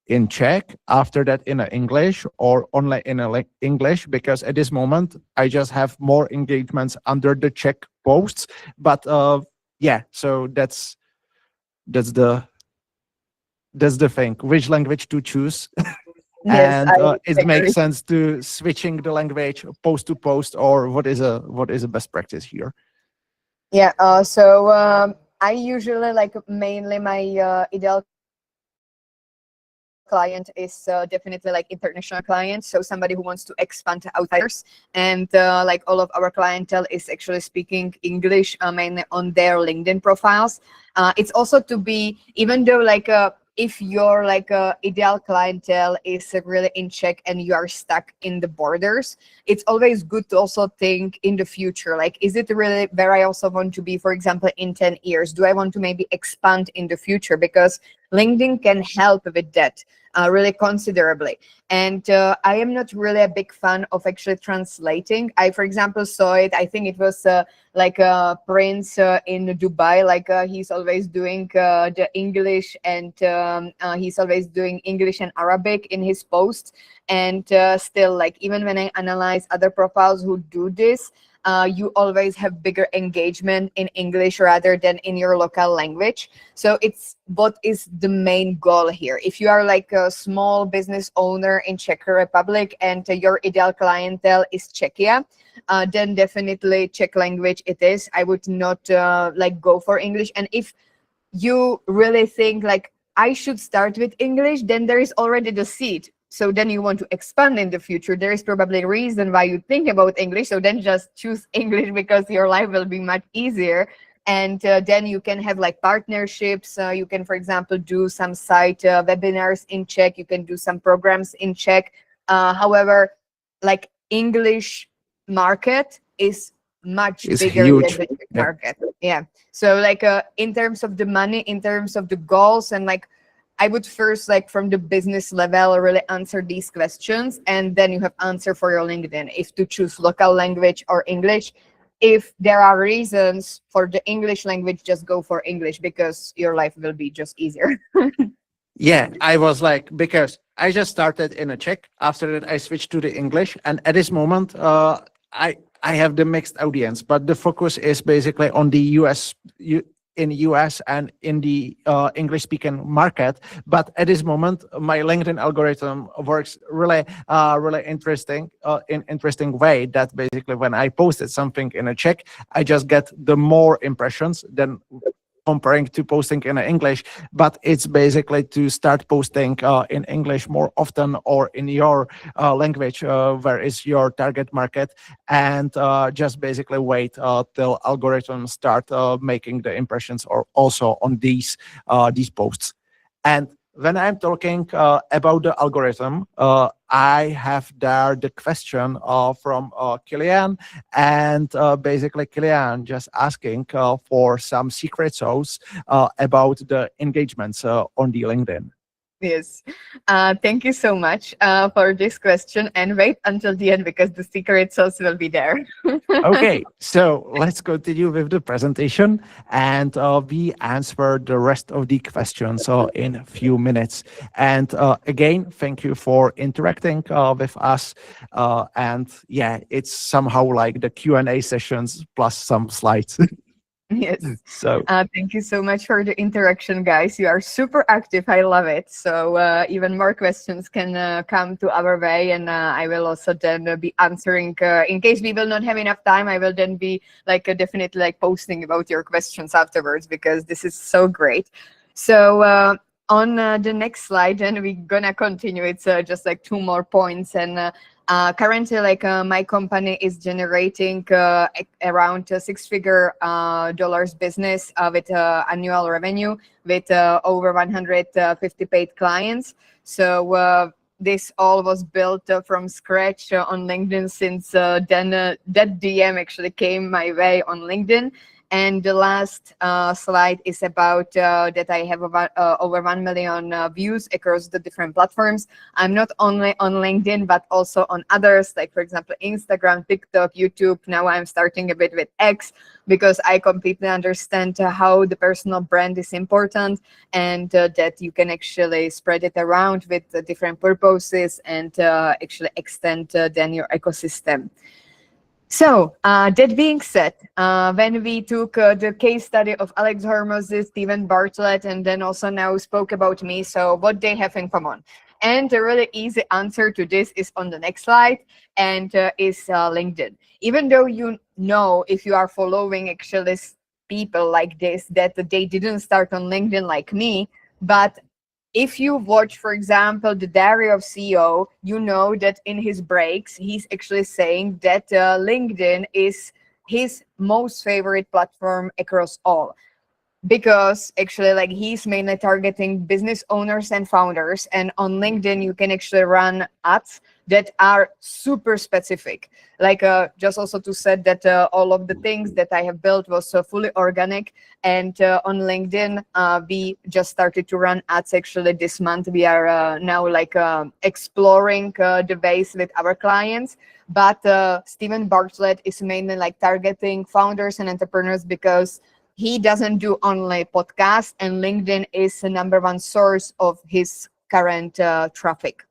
in Czech, after that in English, or only in English, because at this moment I just have more engagements under the Czech posts. But yeah, so that's the thing, which language to choose. Yes, And I it agree. makes sense to switching the language post to post, or what is a best practice here? Yeah, so I usually like mainly my ideal client is definitely like international clients, so somebody who wants to expand to outsiders. And like all of our clientele is actually speaking English mainly on their LinkedIn profiles. It's also to be, even though like if your like ideal clientele is really in Czech and you are stuck in the borders, it's always good to also think in the future, like, is it really where I also want to be, for example, in 10 years? Do I want to maybe expand in the future? Because LinkedIn can help with that really considerably. And I am not really a big fan of actually translating. I, for example, saw it, I think it was like a prince in Dubai, like he's always doing the English, and he's always doing English and Arabic in his posts. And still, like, even when I analyze other profiles who do this, you always have bigger engagement in English rather than in your local language. So it's what is the main goal here. If you are like a small business owner in Czech Republic and your ideal clientele is Czechia, then definitely Czech language it is. I would not like go for English. And if you really think like I should start with English, then there is already the seed. So then you want to expand in the future. There is probably a reason why you think about English. So then just choose English because your life will be much easier. And then you can have like partnerships. You can, for example, do some site webinars in Czech. You can do some programs in Czech. However, like English market is much It's bigger than huge. the Czech Yeah. market. Yeah. So like in terms of the money, in terms of the goals, and like I would first, like from the business level, really answer these questions, and then you have answer for your LinkedIn if to choose local language or English. If there are reasons for the English language, just go for English because your life will be just easier. Yeah, I was like, because I just started in a Czech. After that, I switched to the English, and at this moment, I have the mixed audience, but the focus is basically on the in US and in the English speaking market. But at this moment, my LinkedIn algorithm works really interesting way, that basically when I posted something in a Czech, I just get the more impressions than comparing to posting in English. But it's basically to start posting in English more often, or in your language, where is your target market, and just basically wait till algorithms start making the impressions, or also on these posts. And when I'm talking about the algorithm, I have there the question from Kilian, and basically Kilian just asking for some secret sauce about the engagements on the LinkedIn. Yes. Thank you so much for this question. And wait until the end because the secret sauce will be there. Okay, so let's continue with the presentation, and we answer the rest of the questions in a few minutes. And again, thank you for interacting with us. And yeah, it's somehow like the Q&A sessions plus some slides. Yes. So Thank you so much for the interaction, guys. You are super active. I love it. So even more questions can come to our way, and I will also then be answering. In case we will not have enough time, I will then be like definitely like posting about your questions afterwards because this is so great. So on the next slide, and we're gonna continue. It's just like two more points, and Currently, like my company is generating around six-figure dollars business with annual revenue with over 150 paid clients. So this all was built from scratch on LinkedIn, since then that DM actually came my way on LinkedIn. And the last slide is about that I have about, over 1 million views across the different platforms. I'm not only on LinkedIn, but also on others, like, for example, Instagram, TikTok, YouTube. Now I'm starting a bit with X, because I completely understand how the personal brand is important, and that you can actually spread it around with different purposes and actually extend then your ecosystem. So that being said, when we took the case study of Alex Hormozy, Stephen Bartlett, and then also now spoke about me, so what they have in common. And the really easy answer to this is on the next slide, and is LinkedIn. Even though you know, if you are following actually people like this, that they didn't start on LinkedIn like me, but if you watch, for example, the Diary of CEO, you know that in his breaks, he's actually saying that LinkedIn is his most favorite platform across all, because actually, like, he's mainly targeting business owners and founders, and on LinkedIn you can actually run ads that are super specific. Like just also to say that all of the things that I have built was fully organic, and on LinkedIn we just started to run ads actually this month. We are now like exploring the ways with our clients, but Stephen Bartlett is mainly like targeting founders and entrepreneurs, because he doesn't do only podcasts, and LinkedIn is the #1 source of his current traffic.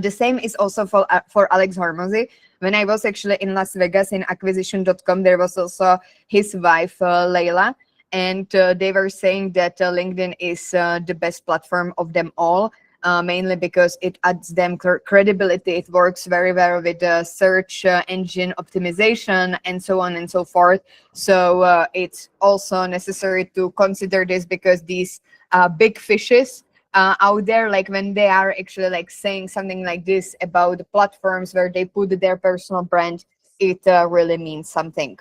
The same is also for Alex Hormozy. When I was actually in Las Vegas in acquisition.com, there was also his wife, Layla, and they were saying that LinkedIn is the best platform of them all. Mainly because it adds them credibility. It works very well with the search engine optimization and so on and so forth. So it's also necessary to consider this, because these big fishes out there, like when they are actually like saying something like this about the platforms where they put their personal brand, it really means something.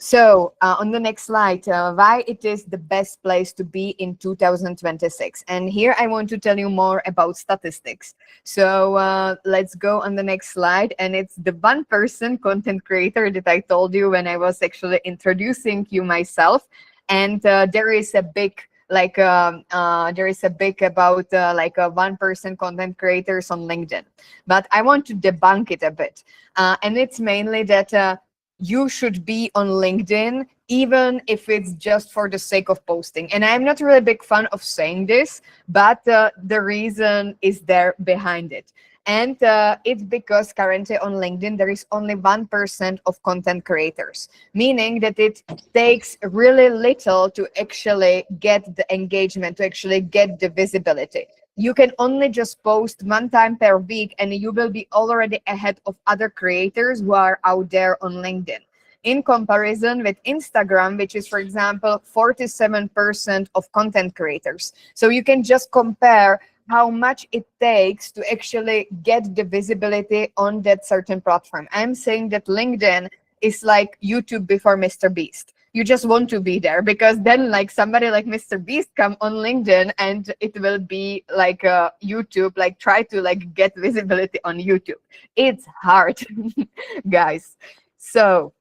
So on the next slide, why it is the best place to be in 2026. And here I want to tell you more about statistics. So let's go on the next slide. And it's the 1% content creator that I told you when I was actually introducing you myself. And there is a big there is a big about 1% content creators on LinkedIn. But I want to debunk it a bit. And it's mainly that you should be on LinkedIn, even if it's just for the sake of posting. And I'm not really a big fan of saying this, but the reason is there behind it. And it's because currently on LinkedIn, there is only 1% of content creators, meaning that it takes really little to actually get the engagement, to actually get the visibility. You can only just post 1 time per week, and you will be already ahead of other creators who are out there on LinkedIn. In comparison with Instagram, which is, for example, 47% of content creators. So you can just compare how much it takes to actually get the visibility on that certain platform. I'm saying that LinkedIn is like YouTube before Mr. Beast. You just want to be there, because then like somebody like Mr. Beast come on LinkedIn, and it will be like YouTube, like try to like get visibility on YouTube. It's hard, guys. So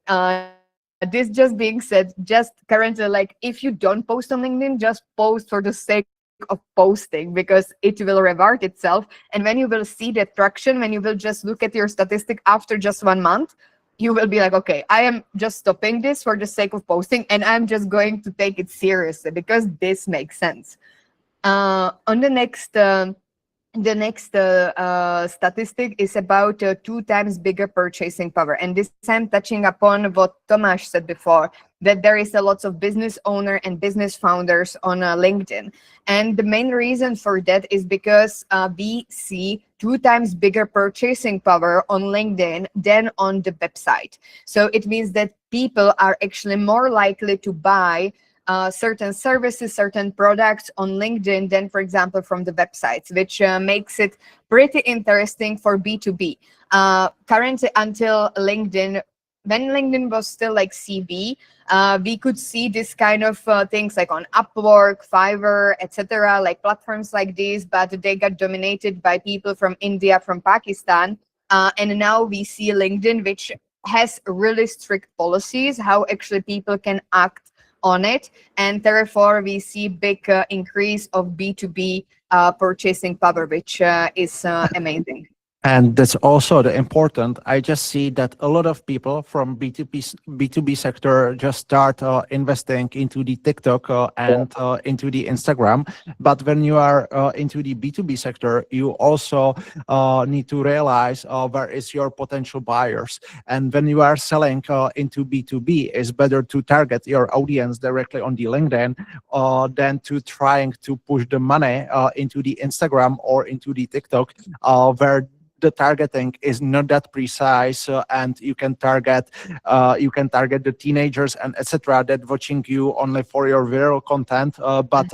this just being said, just currently, like, if you don't post on LinkedIn, just post for the sake of posting, because it will reward itself. And when you will see the traction, when you will just look at your statistic after just 1 month, you will be like, okay, I am just stopping this for the sake of posting, and I'm just going to take it seriously, because this makes sense. On the next statistic is about 2 times bigger purchasing power. And this I'm touching upon what Tomáš said before, that there is a lots of business owner and business founders on LinkedIn. And the main reason for that is because we see 2 times bigger purchasing power on LinkedIn than on the website. So it means that people are actually more likely to buy certain services, certain products on LinkedIn than, for example, from the websites, which makes it pretty interesting for B2B. Currently, until LinkedIn, when LinkedIn was still like CV, we could see this kind of things like on Upwork, Fiverr, etc., like platforms like these, but they got dominated by people from India, from Pakistan. And now we see LinkedIn, which has really strict policies, how actually people can act on it. And therefore, we see big increase of B2B purchasing power, which is amazing. And that's also the important. I just see that a lot of people from B2B sector just start investing into the TikTok and into the Instagram. But when you are into the B2B sector, you also need to realize where is your potential buyers. And when you are selling into B2B, it's better to target your audience directly on the LinkedIn than to trying to push the money into the Instagram or into the TikTok, where the targeting is not that precise, and you can target the teenagers and etc. that watching you only for your viral content, but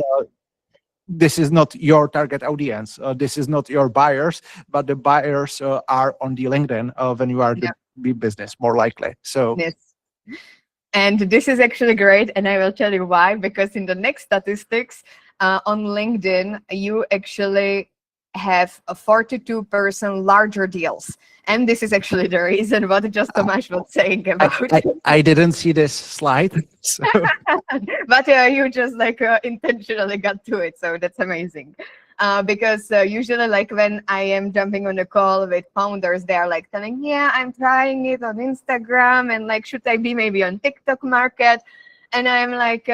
this is not your target audience. This is not your buyers, but the buyers are on the LinkedIn when you are the B business, more likely. So yes. And this is actually great, and I will tell you why. Because in the next statistics on LinkedIn, you actually have a 42% larger deals. And this is actually the reason what just Tomáš was saying about. I didn't see this slide. So. But you just like intentionally got to it. So that's amazing. Because usually like when I am jumping on a call with founders, they're like telling, yeah, I'm trying it on Instagram and like, should I be maybe on TikTok market? And I'm like,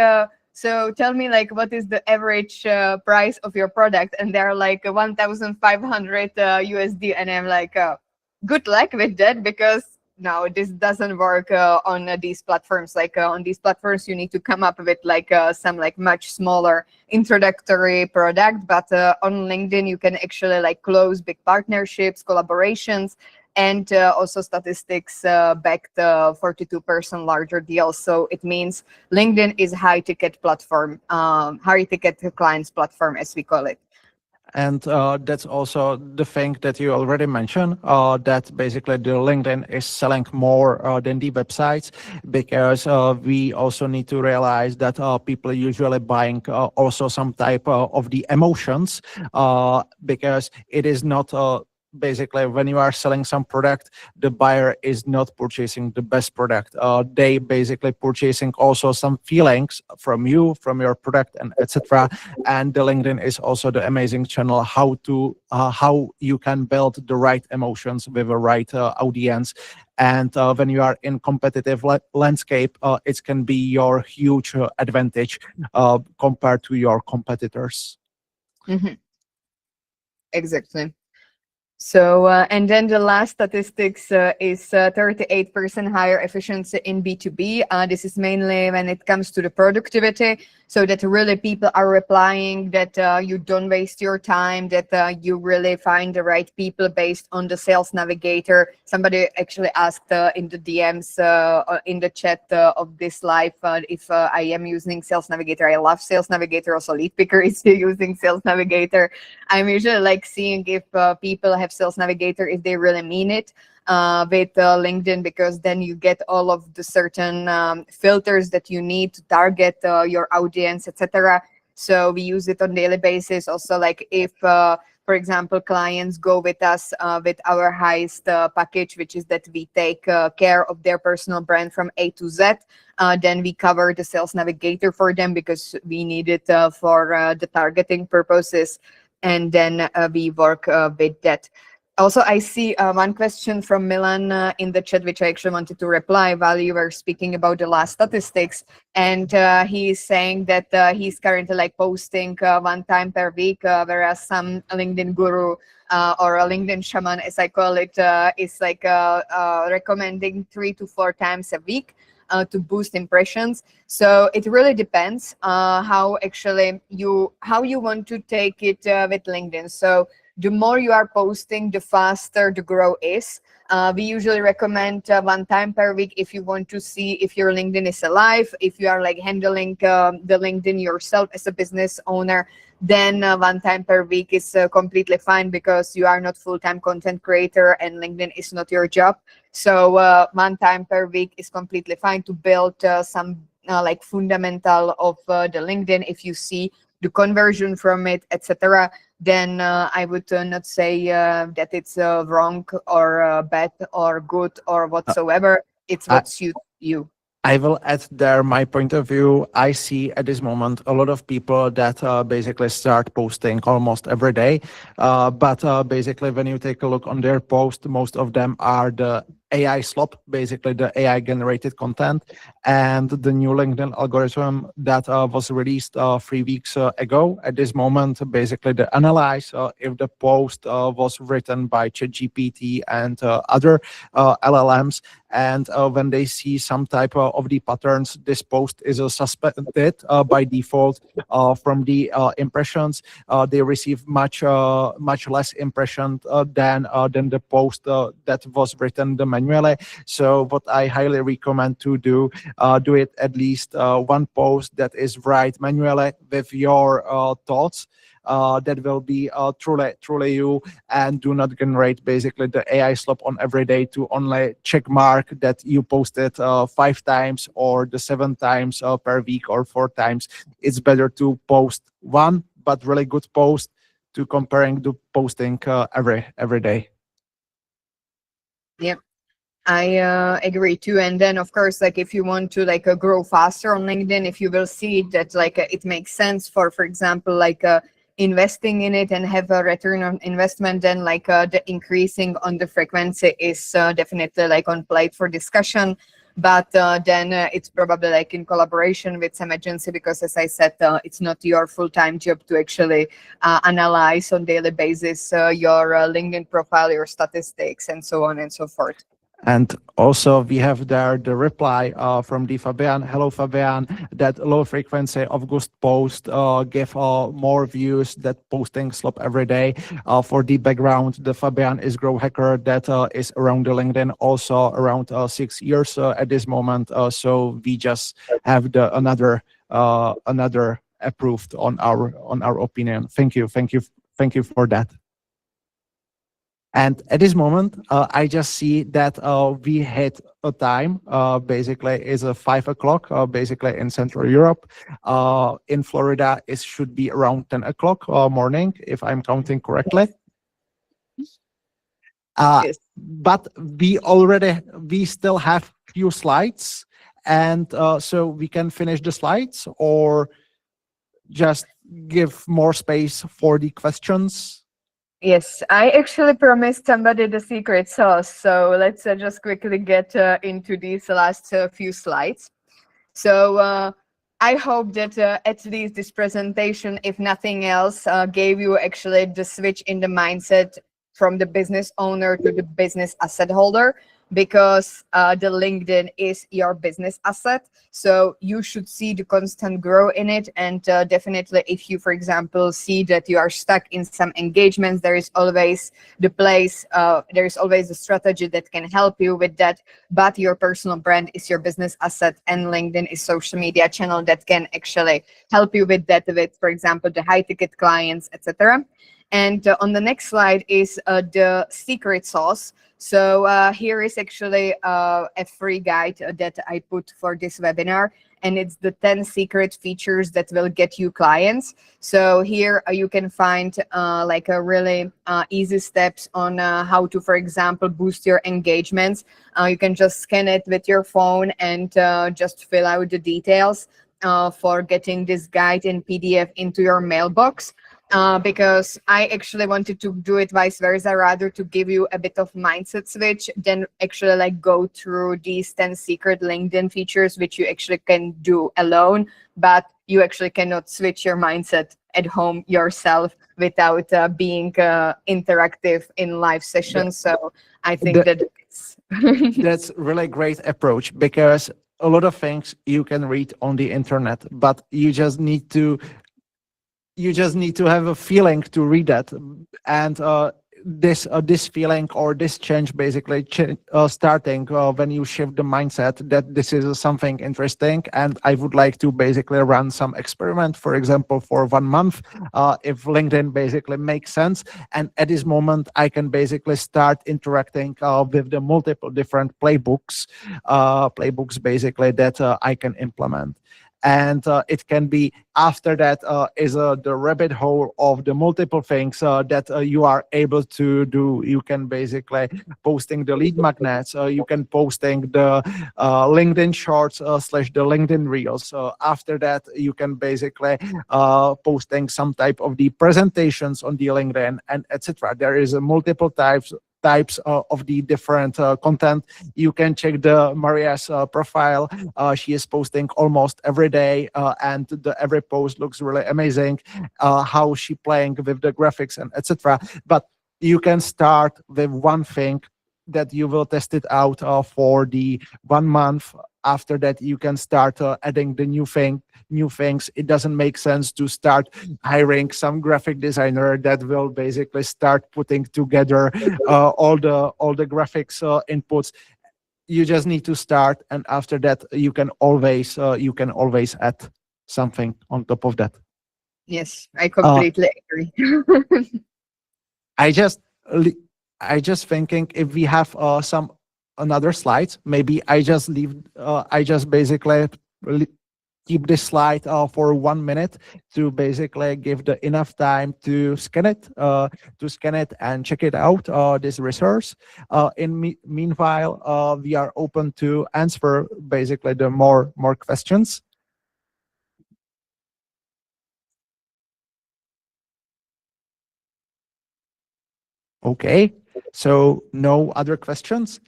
so tell me like, what is the average price of your product? And they're like 1,500 USD. And I'm like, good luck with that, because no, this doesn't work on these platforms. Like on these platforms, you need to come up with like some like much smaller introductory product. But on LinkedIn, you can actually like close big partnerships, collaborations, and also statistics backed 42% larger deals. So it means LinkedIn is high ticket platform, high ticket clients platform, as we call it. And that's also the thing that you already mentioned, that basically the LinkedIn is selling more than the websites, because we also need to realize that people are usually buying also some type of the emotions, because it is not basically when you are selling some product, the buyer is not purchasing the best product. They basically purchasing also some feelings from you, from your product, and etc. And the LinkedIn is also the amazing channel how you can build the right emotions with the right audience. And when you are in competitive landscape, it can be your huge advantage compared to your competitors. Mm-hmm. Exactly. So, and then the last statistics is 38% higher efficiency in B2B. This is mainly when it comes to the productivity. So that really people are replying that you don't waste your time, that you really find the right people based on the Sales Navigator. Somebody actually asked in the DMs in the chat of this live if I am using Sales Navigator. I love Sales Navigator. Also, Leadpicker is using Sales Navigator. I'm usually like seeing if people have Sales Navigator, if they really mean it with LinkedIn, because then you get all of the certain filters that you need to target your audience, etc. So we use it on daily basis. Also, like if, for example, clients go with us with our highest package, which is that we take care of their personal brand from A to Z, then we cover the Sales Navigator for them because we need it for the targeting purposes. And then we work with that. Also, I see one question from Milan in the chat, which I actually wanted to reply while you were speaking about the last statistics. And he's saying that he's currently like posting 1 time per week, whereas some LinkedIn guru or a LinkedIn shaman, as I call it, is like recommending 3 to 4 times a week to boost impressions. So it really depends how actually how you want to take it with LinkedIn. So the more you are posting, the faster the growth is. We usually recommend 1 time per week if you want to see if your LinkedIn is alive, if you are like handling the LinkedIn yourself as a business owner, then 1 time per week is completely fine, because you are not full-time content creator and LinkedIn is not your job. So 1 time per week is completely fine to build some like fundamental of the LinkedIn. If you see the conversion from it, etc., then I would not say that it's wrong or bad or good or whatsoever. It's I, what suits you. I will add there my point of view. I see at this moment a lot of people that basically start posting almost every day. But basically, when you take a look on their post, most of them are the AI slop, basically the AI generated content. And the new LinkedIn algorithm that was released 3 weeks ago, at this moment, basically they analyze if the post was written by ChatGPT and other LLMs. And when they see some type of the patterns, this post is suspended by default from the impressions. They receive much less impression than the post that was written manually. So what I highly recommend to do it at least one post that is write manually with your thoughts. That will be truly you, and do not generate basically the AI slop on every day to only check mark that you posted 5 times or the 7 times per week or 4 times. It's better to post one but really good post to comparing to posting every day. Yep. I agree too. And then of course, like if you want to like grow faster on LinkedIn, if you will see that like it makes sense for example, like investing in it and have a return on investment, then like the increasing on the frequency is definitely like on plate for discussion. But then it's probably like in collaboration with some agency, because as I said, it's not your full-time job to actually analyze on daily basis your LinkedIn profile, your statistics, and so on and so forth. And also we have there the reply from the Fabian. Hello, Fabian. That low frequency of ghost post give more views that posting slop every day. For the background, the Fabian is grow hacker that is around the LinkedIn also around 6 years at this moment. So we just have the another approved on our opinion. Thank you for that. And at this moment, I just see that we hit a time. Basically, is 5 o'clock. Basically in Central Europe, in Florida, it should be around 10 o'clock morning, if I'm counting correctly. Yes. But we still have few slides, and so we can finish the slides or just give more space for the questions. Yes, I actually promised somebody the secret sauce. So let's just quickly get into these last few slides. So I hope that at least this presentation, if nothing else, gave you actually the switch in the mindset from the business owner to the business asset holder, because the LinkedIn is your business asset. So you should see the constant growth in it. And definitely, if you, for example, see that you are stuck in some engagements, there is always the place, there is always a strategy that can help you with that. But your personal brand is your business asset, and LinkedIn is social media channel that can actually help you with that, with, for example, the high ticket clients, etc. And on the next slide is the secret sauce. So here is actually a free guide that I put for this webinar, and it's the 10 secret features that will get you clients. So here you can find like a really easy steps on how to, for example, boost your engagements. You can just scan it with your phone and just fill out the details for getting this guide in PDF into your mailbox. Because I actually wanted to do it vice versa, rather to give you a bit of mindset switch than actually like go through these 10 secret LinkedIn features, which you actually can do alone, but you actually cannot switch your mindset at home yourself without being interactive in live sessions. So I think that's really great approach, because a lot of things you can read on the internet, but you just need to you just need to have a feeling to read that, and this feeling or this change basically starting when you shift the mindset that this is something interesting, and I would like to basically run some experiment, for example, for 1 month, if LinkedIn basically makes sense, and at this moment I can basically start interacting with the multiple different playbooks basically that I can implement. And it can be after that is the rabbit hole of the multiple things that you are able to do. You can basically posting the lead magnets, you can posting the LinkedIn shorts slash the LinkedIn reels. After that, you can basically posting some type of the presentations on the LinkedIn and etc. There is multiple types of the different content. You can check the Maria's profile. She is posting almost every day, and every post looks really amazing. How she playing with the graphics and etc. But you can start with one thing that you will test it out for the 1 month. After that, you can start adding the new things. It doesn't make sense to start hiring some graphic designer that will basically start putting together all the graphics inputs. You just need to start, and after that, you can always add something on top of that. Yes, I completely agree. I just I just thinking if we have some another slides, maybe I just basically keep this slide for 1 minute to basically give the enough time to scan it and check it out, this resource. Meanwhile, we are open to answer basically the more questions. Okay, so no other questions?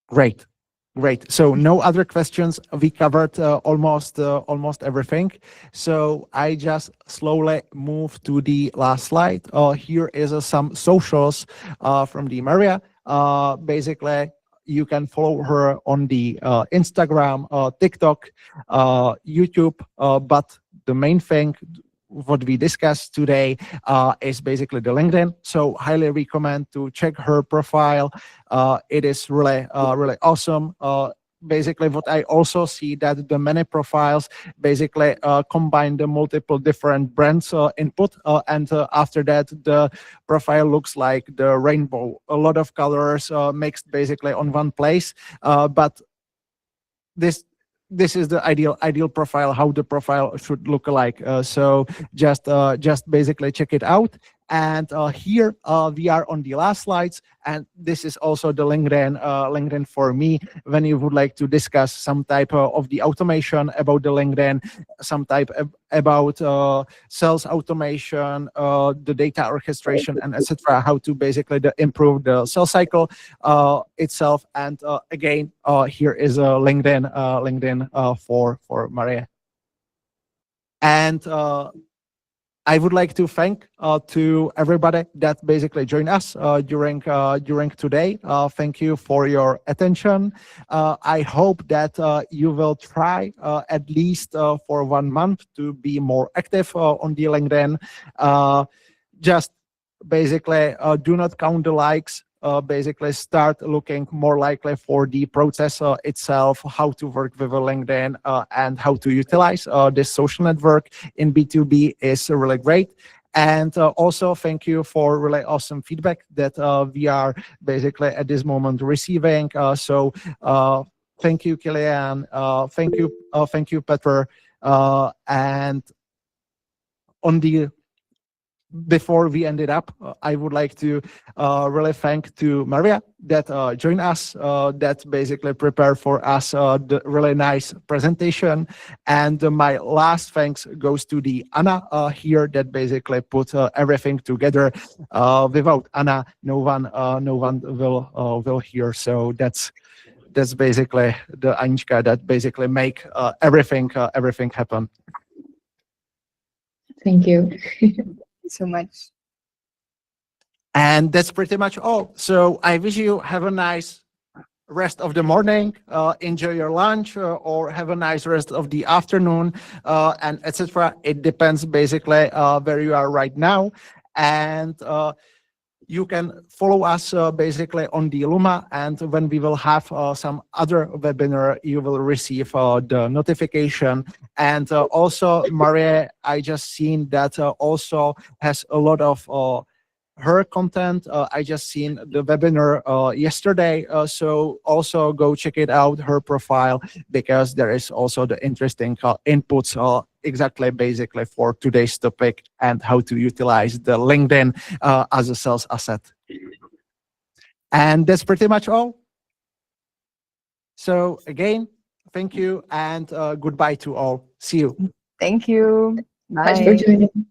Great. So no other questions. We covered almost everything. So I just slowly move to the last slide. Here is some socials from the Maria. Basically, you can follow her on the Instagram, TikTok, YouTube. But the main thing what we discussed today is basically the LinkedIn. So highly recommend to check her profile. It is really awesome. Basically, what I also see that the many profiles basically combine the multiple different brands input, and after that the profile looks like the rainbow, a lot of colors mixed basically on one place. But this is the ideal profile, how the profile should look like. So just basically check it out. And here we are on the last slides, and this is also the LinkedIn for me. When you would like to discuss some type of the automation about the LinkedIn, some type about sales automation, the data orchestration, and etc. How to basically improve the sales cycle itself. And again, here is a LinkedIn for Maria. And I would like to thank to everybody that basically joined us during today. Thank you for your attention. I hope that you will try at least for 1 month to be more active on the LinkedIn. Just basically do not count the likes. Basically start looking more likely for the process itself, how to work with a LinkedIn and how to utilize this social network in B2B is really great. And also thank you for really awesome feedback that we are basically at this moment receiving. So thank you, Kilian. Thank you, Petr. And on the before we ended up, I would like to really thank to Maria that joined us, that basically prepared for us the really nice presentation. And my last thanks goes to the Anna here that basically put everything together. Without Anna, no one will hear. So that's basically the Anička that basically make everything happen. Thank you. So much. And that's pretty much all. So I wish you have a nice rest of the morning, enjoy your lunch, or have a nice rest of the afternoon, and etc. It depends basically where you are right now. And you can follow us basically on the Luma, and when we will have some other webinar, you will receive the notification. And also, Maria, I just seen that also has a lot of her content. I just seen the webinar yesterday, so also go check it out, her profile, because there is also the interesting inputs exactly basically for today's topic and how to utilize the LinkedIn as a sales asset. And that's pretty much all. So again, thank you and goodbye to all. See you. Thank you. Bye. Thanks for joining.